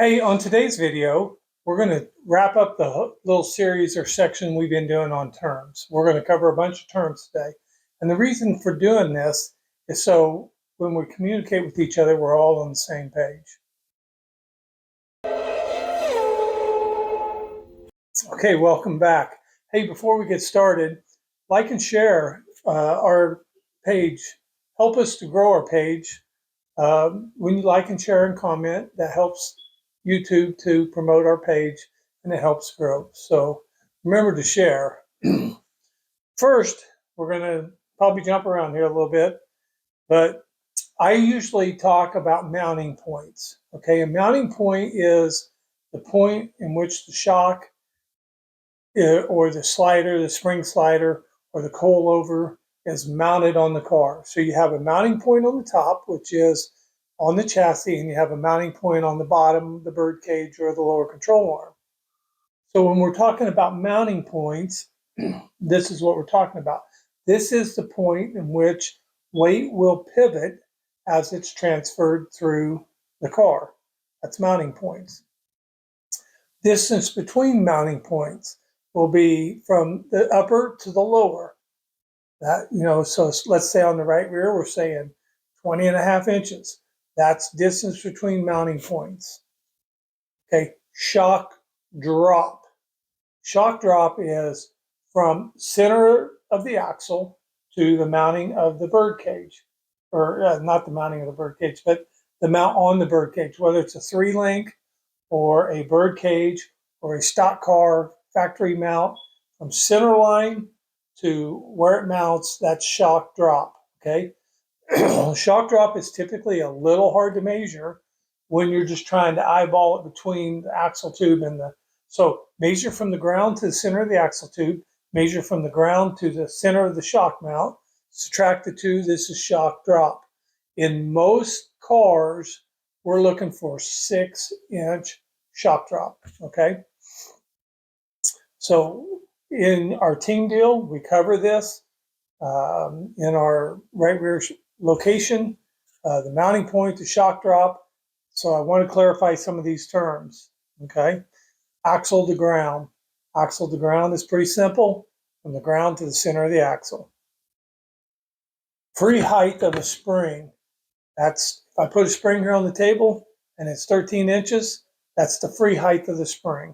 Hey, on today's video, we're going to wrap up the little series or section we've been doing on terms. We're going to cover a bunch of terms today. And the reason for doing this is so when we communicate with each other, we're all on the same page. Okay, welcome back. Hey, before we get started, like and share our page. Help us to grow our page. When you like and share and comment, that helps YouTube to promote our page and it helps grow. So remember to share. First, we're going to probably jump around here a little bit, but I usually talk about mounting points. Okay, a mounting point is the point in which the shock or the slider, the spring slider, or the coilover is mounted on the car. So you have a mounting point on the top, which is on the chassis, and you have a mounting point on the bottom, the bird cage or the lower control arm. So when we're talking about mounting points, this is what we're talking about. This is the point in which weight will pivot as it's transferred through the car. That's mounting points. Distance between mounting points will be from the upper to the lower. So let's say on the right rear, we're saying 20.5 inches. That's distance between mounting points. Okay, shock drop. Shock drop is from center of the axle to the mounting of the bird cage, or not the mounting of the bird cage, but the mount on the bird cage, whether it's a 3-link or a bird cage or a stock car factory mount, from center line to where it mounts, that's shock drop. Okay. Shock drop is typically a little hard to measure when you're just trying to eyeball it between the axle tube and so measure from the ground to the center of the axle tube, measure from the ground to the center of the shock mount, subtract the two, this is shock drop. In most cars, we're looking for 6-inch shock drop, okay? So in our team deal, we cover this in our right rear location, the mounting point, the shock drop. So I want to clarify some of these terms, okay? Axle to ground. Axle to ground is pretty simple, from the ground to the center of the axle. Free height of a spring. That's, if I put a spring here on the table and it's 13 inches, that's the free height of the spring.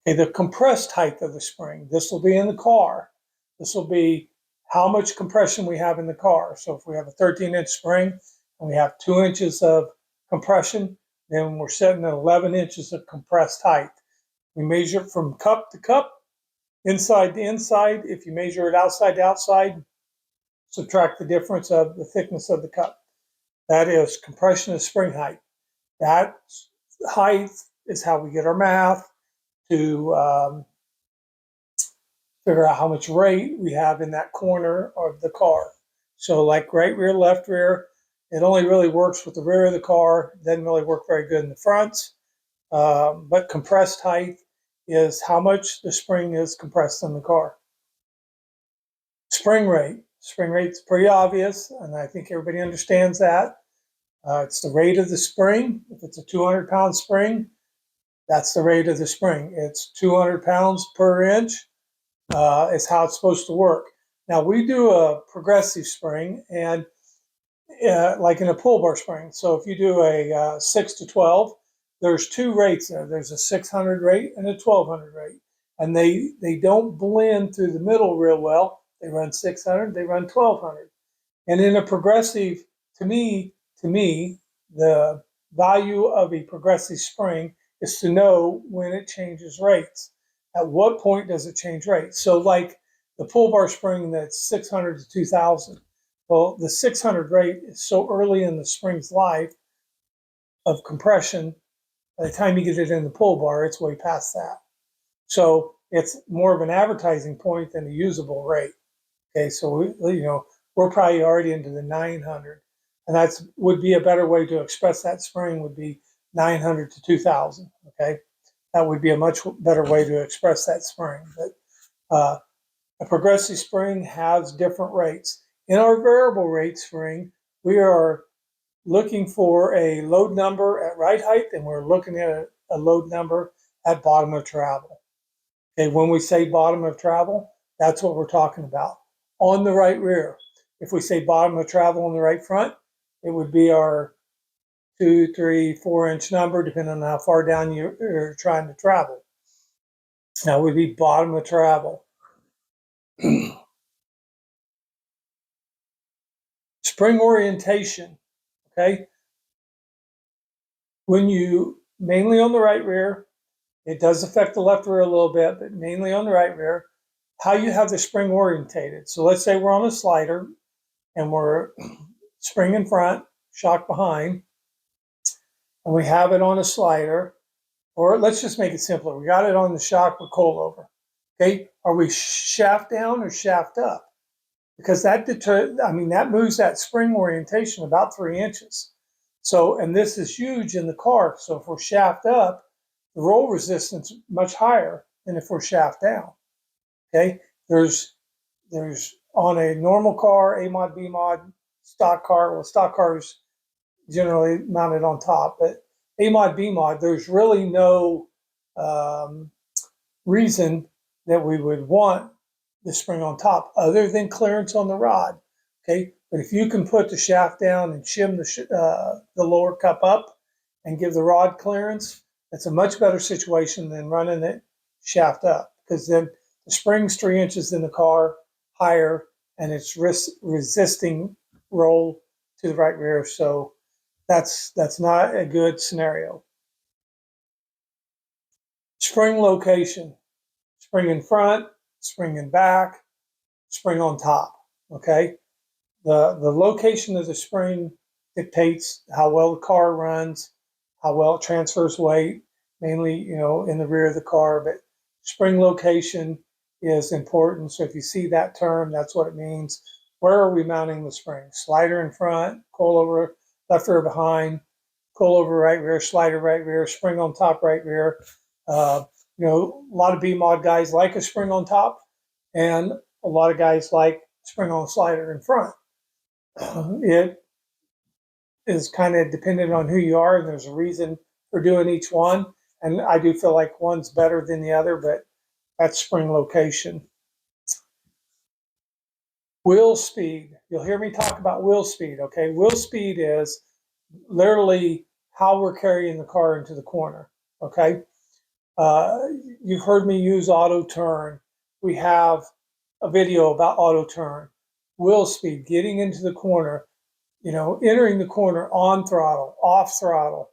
Okay, the compressed height of the spring. This will be in the car. This will be how much compression we have in the car. So if we have a 13-inch spring and we have 2 inches of compression, then we're setting at 11 inches of compressed height. We measure from cup to cup, inside to inside. If you measure it outside to outside, subtract the difference of the thickness of the cup. That is compression of spring height. That height is how we get our math to figure out how much rate we have in that corner of the car. So like right rear, left rear, it only really works with the rear of the car. It doesn't really work very good in the fronts. But compressed height is how much the spring is compressed in the car. Spring rate. Spring rate's pretty obvious, and I think everybody understands that. It's the rate of the spring. If it's a 200-pound spring, that's the rate of the spring. It's 200 pounds per inch is how it's supposed to work. Now, we do a progressive spring, and like in a pull bar spring. So if you do a 6 to 12, there's two rates there. There's a 600 rate and a 1200 rate. And they don't blend through the middle real well. They run 600, they run 1200. And in a progressive, to me, the value of a progressive spring is to know when it changes rates. At what point does it change rates? So like the pull bar spring that's 600 to 2000. Well, the 600 rate is so early in the spring's life of compression, by the time you get it in the pull bar, it's way past that. So it's more of an advertising point than a usable rate. Okay, so we're probably already into the 900, and that would be a better way to express that spring would be 900 to 2000. Okay, that would be a much better way to express that spring. But a progressive spring has different rates. In our variable rate spring, we are looking for a load number at ride height, and we're looking at a load number at bottom of travel. Okay, when we say bottom of travel, that's what we're talking about. On the right rear. If we say bottom of travel on the right front, it would be our 2, 3, 4 inch number, depending on how far down you're trying to travel. That would be bottom of travel. Spring orientation, okay? When you, mainly on the right rear, it does affect the left rear a little bit, but mainly on the right rear, how you have the spring orientated. So let's say we're on a slider and we're spring in front, shock behind, and we have it on a slider, or let's just make it simpler. We got it on the shock with coilover. Okay, are we shaft down or shaft up? Because that moves that spring orientation about 3 inches. So, and this is huge in the car. So if we're shaft up, the roll resistance is much higher than if we're shaft down. Okay, there's on a normal car, A mod, B mod, stock car. Well, stock cars generally mounted on top, but A mod, B mod, there's really no reason that we would want the spring on top other than clearance on the rod. Okay, but if you can put the shaft down and shim the lower cup up and give the rod clearance, it's a much better situation than running it shaft up, because then the spring's 3 inches in the car higher and it's resisting roll to the right rear. So that's not a good scenario. Spring location: spring in front, spring in back, spring on top. Okay, the location of the spring dictates how well the car runs, how well it transfers weight, mainly in the rear of the car. But spring location is important. So if you see that term, that's what it means. Where are we mounting the spring? Slider in front, coilover left rear behind, coilover right rear, slider right rear, spring on top right rear. A lot of B mod guys like a spring on top, and a lot of guys like spring on slider in front. It is kind of dependent on who you are, and there's a reason for doing each one. And I do feel like one's better than the other, but that's spring location. Wheel speed. You'll hear me talk about wheel speed, okay? Wheel speed is literally how we're carrying the car into the corner, okay? You've heard me use auto turn. We have a video about auto turn. Wheel speed, getting into the corner, entering the corner on throttle, off throttle,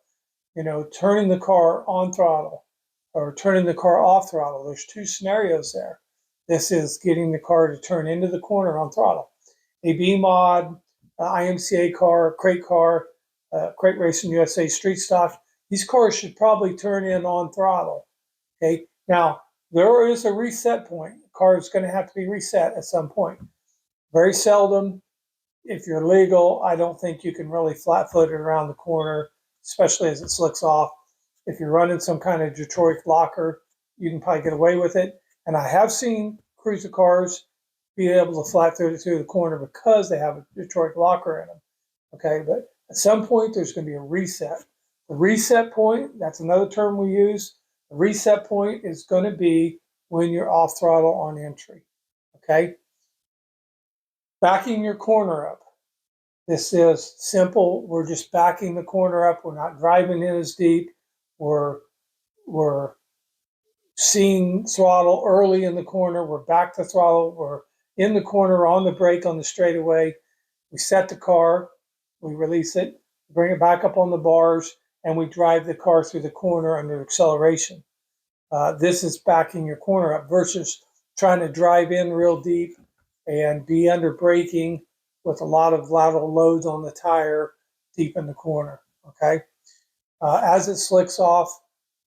turning the car on throttle or turning the car off throttle. There's two scenarios there. This is getting the car to turn into the corner on throttle. A B mod, IMCA car, Crate Racing USA Street Stock, these cars should probably turn in on throttle. Okay, now there is a reset point. The car is going to have to be reset at some point. Very seldom, if you're legal, I don't think you can really flat foot it around the corner, especially as it slicks off. If you're running some kind of Detroit locker, you can probably get away with it. And I have seen cruiser cars be able to flat foot it through the corner because they have a Detroit locker in them. Okay, but at some point there's going to be a reset. The reset point, that's another term we use. The reset point is going to be when you're off throttle on entry. Okay, backing your corner up. This is simple. We're just backing the corner up. We're not driving in as deep. We're seeing throttle early in the corner. We're back to throttle. We're in the corner on the brake on the straightaway. We set the car. We release it, bring it back up on the bars, and we drive the car through the corner under acceleration. This is backing your corner up versus trying to drive in real deep and be under braking with a lot of lateral loads on the tire deep in the corner. Okay, as it slicks off,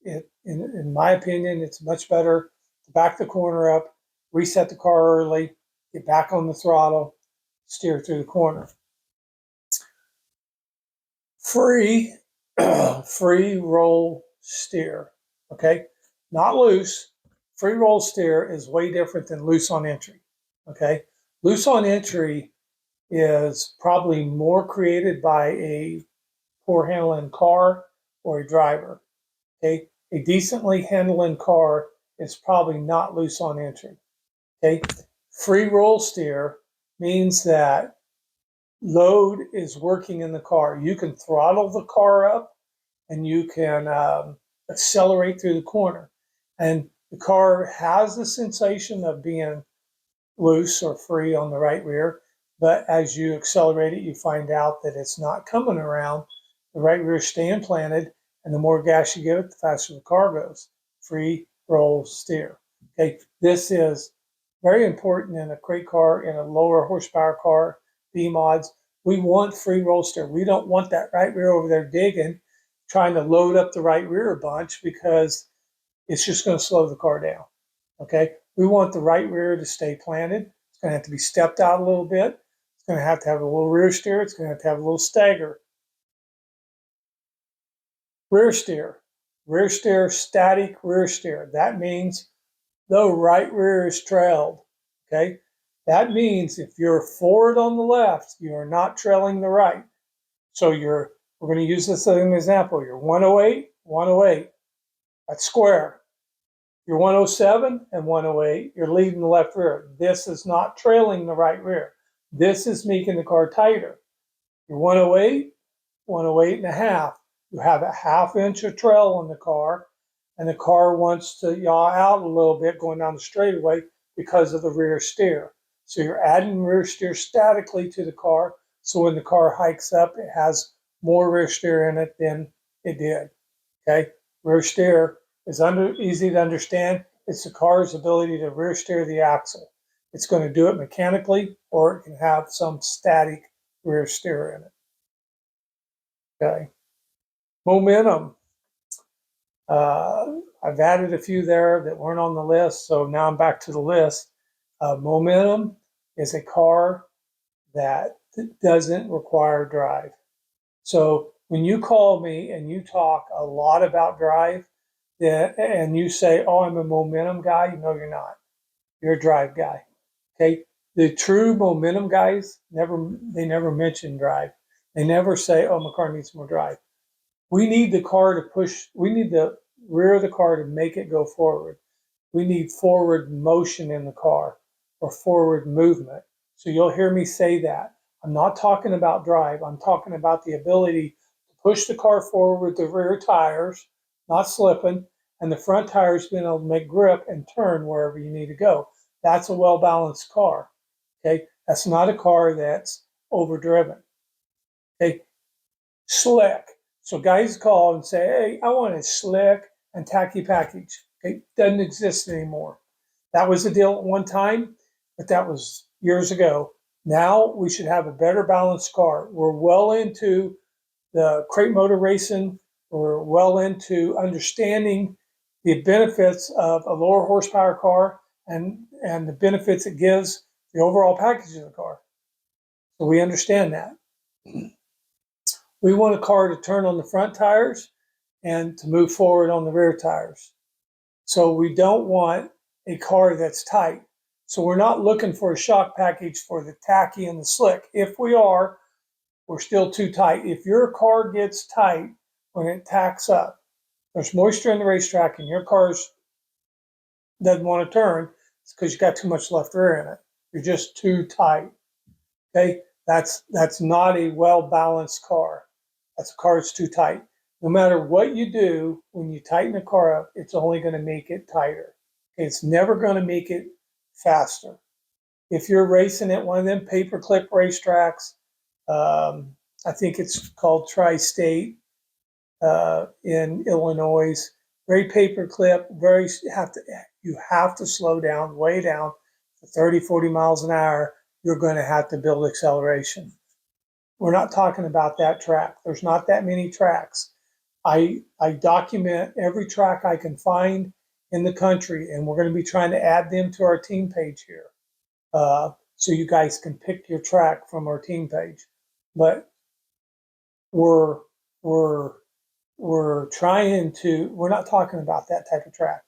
in my opinion, it's much better to back the corner up, reset the car early, get back on the throttle, steer through the corner. Free roll steer. Okay, not loose. Free roll steer is way different than loose on entry. Okay, loose on entry is probably more created by a poor handling car or a driver. Okay, a decently handling car is probably not loose on entry. Okay, free roll steer means that load is working in the car. You can throttle the car up and you can accelerate through the corner. And the car has the sensation of being loose or free on the right rear, but as you accelerate it, you find out that it's not coming around. The right rear is staying planted, and the more gas you give it, the faster the car goes. Free roll steer. Okay, this is very important in a crate car, in a lower horsepower car, B mods. We want free roll steer. We don't want that right rear over there digging, trying to load up the right rear a bunch, because it's just going to slow the car down. Okay, we want the right rear to stay planted. It's going to have to be stepped out a little bit. It's going to have a little rear steer. It's going to have a little stagger. Rear steer, static rear steer. That means the right rear is trailed. Okay, that means if you're forward on the left, you are not trailing the right. So we're going to use this as an example. You're 108, 108. That's square. You're 107 and 108, you're leading the left rear. This is not trailing the right rear. This is making the car tighter. You're 108, 108 and a half. You have a ½ inch of trail on the car, and the car wants to yaw out a little bit going down the straightaway because of the rear steer. So you're adding rear steer statically to the car, so when the car hikes up, it has more rear steer in it than it did. Okay, rear steer is easy to understand. It's the car's ability to rear steer the axle. It's going to do it mechanically, or it can have some static rear steer in it. Okay. Momentum. I've added a few there that weren't on the list, so now I'm back to the list. Momentum is a car that doesn't require drive. So when you call me and you talk a lot about drive, and you say, "Oh, I'm a momentum guy," no, you're not. You're a drive guy. Okay. The true momentum guys never mention drive. They never say, "Oh, my car needs more drive." We need the car to push. We need the rear of the car to make it go forward. We need forward motion in the car, or forward movement. So you'll hear me say that. I'm not talking about drive. I'm talking about the ability to push the car forward with the rear tires, not slipping, and the front tires being able to make grip and turn wherever you need to go. That's a well-balanced car. Okay, that's not a car that's overdriven. Okay, slick. So guys call and say, "Hey, I want a slick and tacky package." Okay, doesn't exist anymore. That was the deal at one time, but that was years ago. Now we should have a better balanced car. We're well into the crate motor racing. We're well into understanding the benefits of a lower horsepower car, and the benefits it gives the overall package of the car. So we understand that. We want a car to turn on the front tires and to move forward on the rear tires. So we don't want a car that's tight. So we're not looking for a shock package for the tacky and the slick. If we are, we're still too tight. If your car gets tight when it tacks up, there's moisture in the racetrack and your car doesn't want to turn, it's because you got too much left rear in it. You're just too tight. Okay, that's not a well-balanced car. That's a car that's too tight. No matter what you do, when you tighten a car up, it's only going to make it tighter. It's never going to make it faster. If you're racing at one of them paperclip racetracks, I think it's called Tri-State in Illinois, very paperclip, you have to slow down, way down to 30, 40 miles an hour. You're going to have to build acceleration. We're not talking about that track. There's not that many tracks. I document every track I can find in the country, and we're going to be trying to add them to our team page here. So you guys can pick your track from our team page. But we're not talking about that type of track.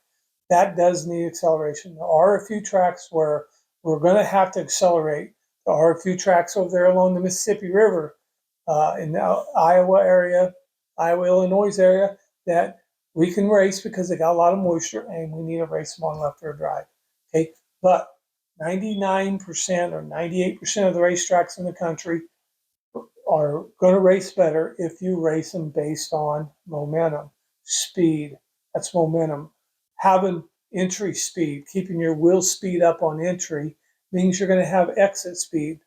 That does need acceleration. There are a few tracks where we're going to have to accelerate. There are a few tracks over there along the Mississippi River in the Iowa area, Iowa, Illinois area, that we can race because they got a lot of moisture and we need to race them on left rear drive. Okay, but 99% or 98% of the racetracks in the country are going to race better if you race them based on momentum, speed. That's momentum. Having entry speed, keeping your wheel speed up on entry means you're going to have exit speed.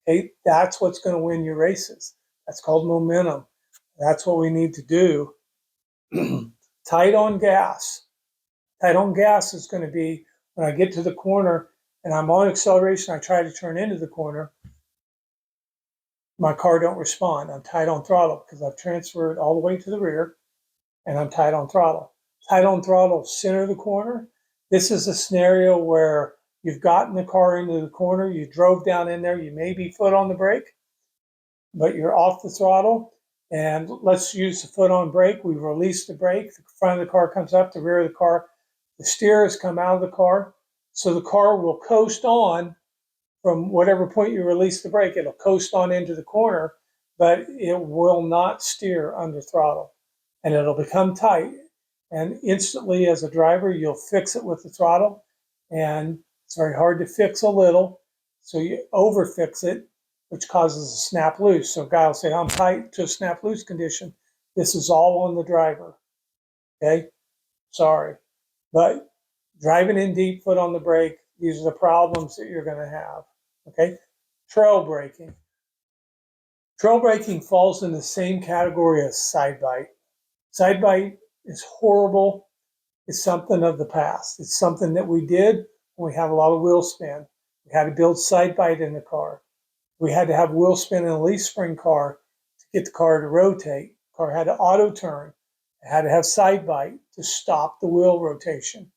Okay, that's what's going to win your races. That's called momentum. That's what we need to do. Tight on gas. Tight on gas is going to be when I get to the corner and I'm on acceleration, I try to turn into the corner, my car don't respond. I'm tight on throttle because I've transferred all the way to the rear and I'm tight on throttle. Tight on throttle, center of the corner. This is a scenario where you've gotten the car into the corner, you drove down in there, you may be foot on the brake, but you're off the throttle. And let's use the foot on brake. We've released the brake. The front of the car comes up, the rear of the car. The steer has come out of the car. So the car will coast on from whatever point you release the brake. It'll coast on into the corner, but it will not steer under throttle. And it'll become tight. And instantly, as a driver, you'll fix it with the throttle. And it's very hard to fix a little. So you overfix it, which causes a snap loose. So a guy will say, I'm tight to a snap loose condition. This is all on the driver. Okay? Sorry. But driving in deep, foot on the brake, these are the problems that you're going to have. Okay? Trail braking. Trail braking falls in the same category as side bite. Side bite is horrible. It's something of the past. It's something that we did when we have a lot of wheel spin. We had to build side bite in the car. We had to have wheel spin in a leaf spring car to get the car to rotate. The car had to auto turn. It had to have side bite to stop the wheel rotation.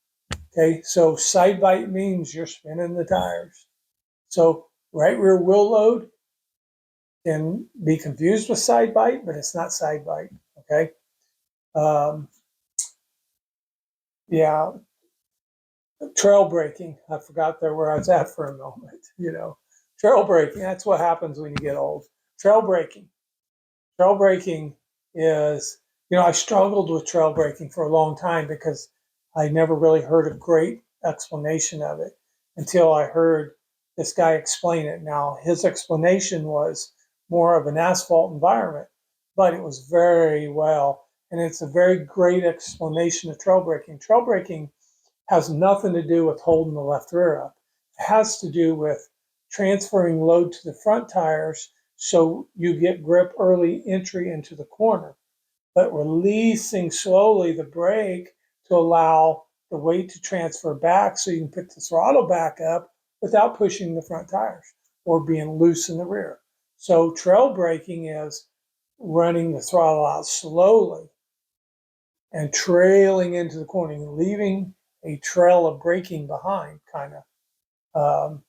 Okay, so side bite means you're spinning the tires. So right rear wheel load can be confused with side bite, but it's not side bite. Okay. Yeah, trail braking. I forgot there where I was at for a moment. Trail braking. That's what happens when you get old. Trail braking. Trail braking is, I struggled with trail braking for a long time because I never really heard a great explanation of it until I heard this guy explain it. Now, his explanation was more of an asphalt environment, but it was very well, and it's a very great explanation of trail braking. Trail braking has nothing to do with holding the left rear up. It has to do with transferring load to the front tires so you get grip early entry into the corner, but releasing slowly the brake to allow the weight to transfer back so you can pick the throttle back up without pushing the front tires or being loose in the rear. So trail braking is running the throttle out slowly and trailing into the corner, leaving a trail of braking behind, kind of.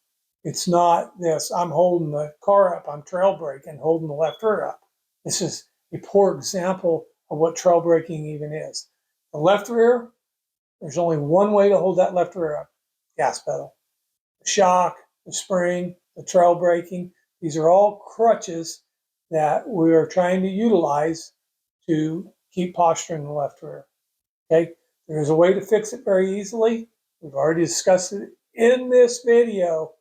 It's not this, I'm holding the car up, I'm trail braking, holding the left rear up. This is a poor example of what trail braking even is. The left rear, there's only one way to hold that left rear up, gas pedal. The shock, the spring, the trail braking, these are all crutches that we are trying to utilize to keep posturing the left rear. Okay, there's a way to fix it very easily. We've already discussed it in this video.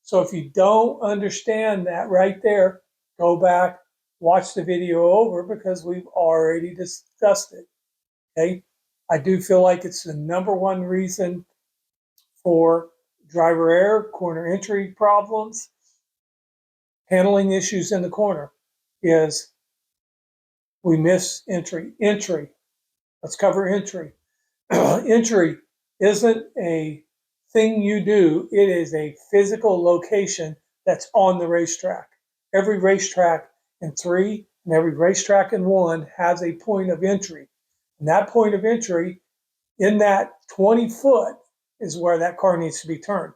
So if you don't understand that right there, go back, watch the video over because we've already discussed it. Okay, I do feel like it's the number one reason for driver error, corner entry problems, handling issues in the corner is we miss entry. Entry. Let's cover entry. Entry isn't a thing you do, it is a physical location that's on the racetrack. Every racetrack in 3 and every racetrack in 1 has a point of entry. And that point of entry in that 20 foot is where that car needs to be turned.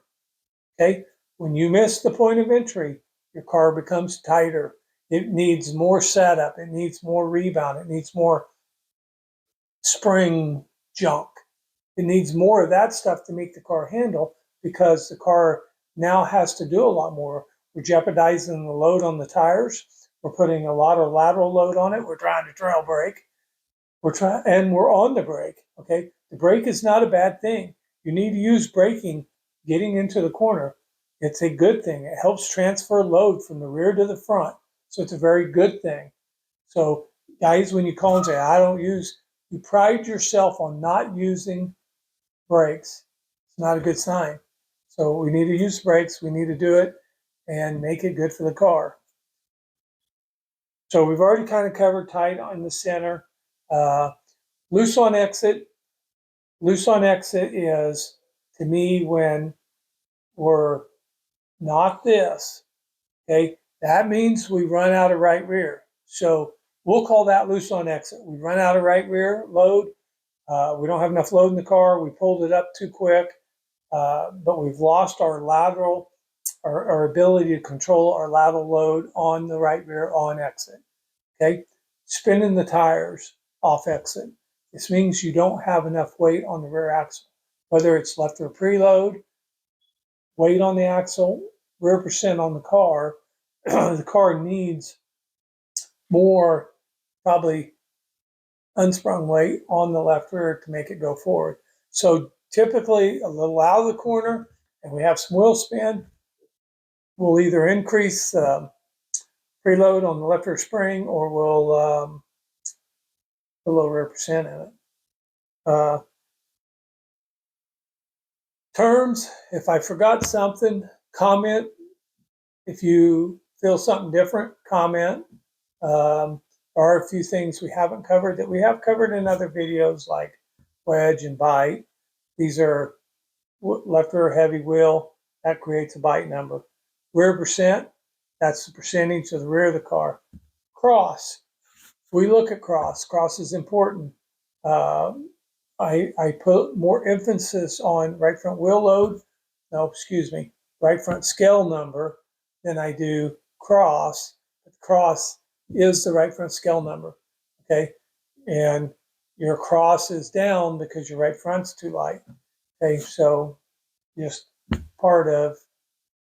Okay? When you miss the point of entry, your car becomes tighter. It needs more setup. It needs more rebound. It needs more spring junk. It needs more of that stuff to make the car handle because the car now has to do a lot more. We're jeopardizing the load on the tires. We're putting a lot of lateral load on it. We're trying to trail brake. And we're on the brake. Okay, the brake is not a bad thing. You need to use braking getting into the corner. It's a good thing. It helps transfer load from the rear to the front. So it's a very good thing. So guys, when you call and say, I don't use, you pride yourself on not using brakes. It's not a good sign. So we need to use brakes. We need to do it and make it good for the car. So we've already kind of covered tight on the center. Loose on exit. Loose on exit is, to me, when we're not this, okay, that means we run out of right rear. So we'll call that loose on exit. We run out of right rear load. We don't have enough load in the car. We pulled it up too quick, but we've lost our lateral, our ability to control our lateral load on the right rear on exit. Okay, spinning the tires off exit. This means you don't have enough weight on the rear axle, whether it's left rear preload, weight on the axle, rear percent on the car. The car needs more, probably, unsprung weight on the left rear to make it go forward. So typically a little out of the corner and we have some wheel spin, we'll either increase preload on the left rear spring or we'll put a little rear percent in it. Terms, if I forgot something, comment. If you feel something different, comment. There are a few things we haven't covered that we have covered in other videos, like wedge and bite. These are left rear heavy wheel. That creates a bite number. Rear percent, that's the percentage of the rear of the car. Cross, we look at cross. Cross is important. I put more emphasis on right front wheel load, right front scale number than I do cross. Cross is the right front scale number, okay? And your cross is down because your right front's too light, okay? So just part of,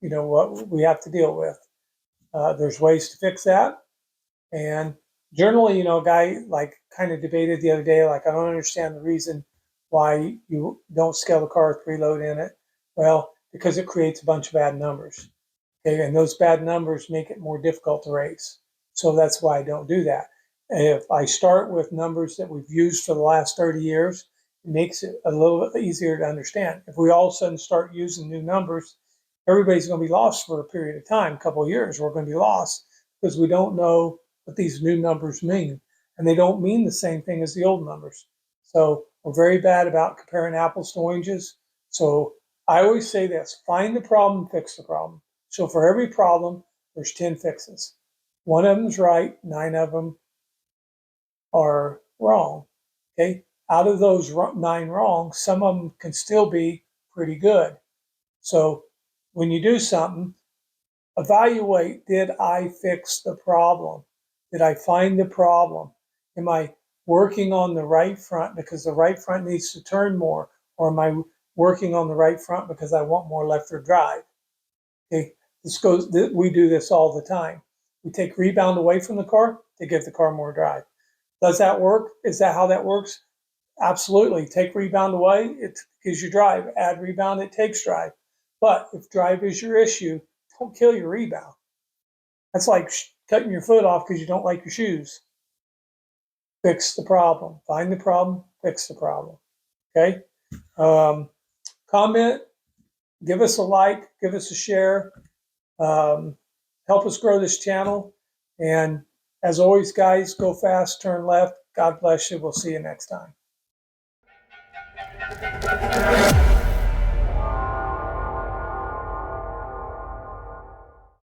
what we have to deal with. There's ways to fix that. And generally, a guy like kind of debated the other day, like, I don't understand the reason why you don't scale the car with preload in it. Well, because it creates a bunch of bad numbers. Okay, and those bad numbers make it more difficult to race. So that's why I don't do that. If I start with numbers that we've used for the last 30 years, it makes it a little bit easier to understand. If we all of a sudden start using new numbers, everybody's going to be lost for a period of time, a couple of years. We're going to be lost because we don't know what these new numbers mean. And they don't mean the same thing as the old numbers. So we're very bad about comparing apples to oranges. So I always say this: find the problem, fix the problem. So for every problem, there's 10 fixes. One of them's right, 9 of them are wrong. Okay, out of those 9 wrong, some of them can still be pretty good. So when you do something, evaluate, did I fix the problem? Did I find the problem? Am I working on the right front because the right front needs to turn more? Or am I working on the right front because I want more left rear drive? Okay, we do this all the time. We take rebound away from the car to give the car more drive. Does that work? Is that how that works? Absolutely. Take rebound away, it gives you drive. Add rebound, it takes drive. But if drive is your issue, don't kill your rebound. That's like cutting your foot off because you don't like your shoes. Fix the problem. Find the problem, fix the problem. Okay? Comment, give us a like, give us a share. Help us grow this channel. And as always, guys, go fast, turn left. God bless you. We'll see you next time.